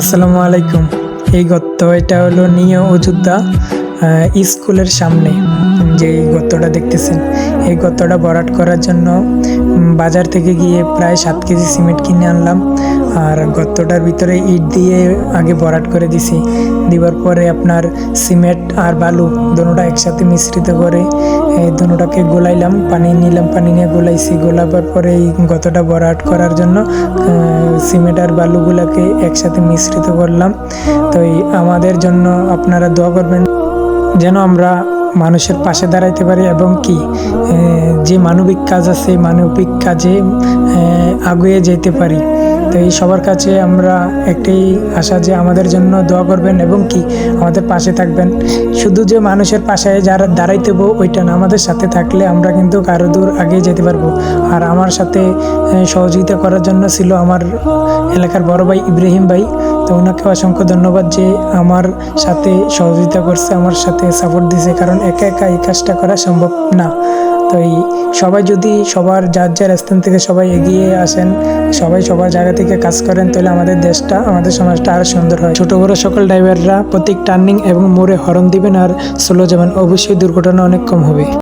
আসসালামু আলাইকুম। এই গর্ত এটা হলো নিউ অযোধ্যা স্কুলের সামনে যে গর্তটা দেখতেছেন, এই গর্তটা ভরাট করার জন্য বাজার থেকে গিয়ে প্রায় 7 কেজি সিমেন্ট কিনে আনলাম। আর গর্তটার ভিতরে ইট দিয়ে আগে ভরাট করে দিছি। দেওয়ার পরে আপনার সিমেন্ট আর বালু দুটোটা একসাথে মিশ্রিত করে এই দুটোটাকে গোলাইলাম, পানি নিলাম, পানি নিয়ে গোলাইছি। গোলাবার পরে এই গর্তটা ভরাট করার জন্য সিমেন্ট আর বালুগুলোকে একসাথে মিশ্রিত করলাম। তো আমাদের জন্য আপনারা দোয়া করবেন যেন আমরা মানুষের পাশে দাঁড়াইতে পারি এবং কি যে মানবিক কাজ আছে মানবিক কাজে আগুয়ে যেতে পারি। তো এই সবার কাছে আমরা একটাই আশা যে আমাদের জন্য দোয়া করবেন এবং কি আমাদের পাশে থাকবেন। শুধু যে মানুষের পাশে যারা দাঁড়াইতে ওইটা না, আমাদের সাথে থাকলে আমরা কিন্তু আরও দূর আগে যেতে পারবো। আর আমার সাথে সহযোগিতা করার জন্য ছিল আমার এলাকার বড় ভাই ইব্রাহিম ভাই। তো ওনাকে অসংখ্য ধন্যবাদ যে আমার সাথে সহযোগিতা করছে, আমার সাথে সাপোর্ট দিছে, কারণ একা একা এই কাজটা করা সম্ভব না। তো এই সবাই যদি সবার যার যার স্থান থেকে সবাই এগিয়ে আসেন, সবাই সবার জায়গা থেকে কাজ করেন, তাহলে আমাদের দেশটা আমাদের সমাজটা আরও সুন্দর হয়। ছোটো বড়ো সকল ড্রাইভাররা প্রত্যেক টার্নিং এবং মোড়ে হর্ন দিবেন আর স্লো যাবেন, অবশ্যই দুর্ঘটনা অনেক কম হবে।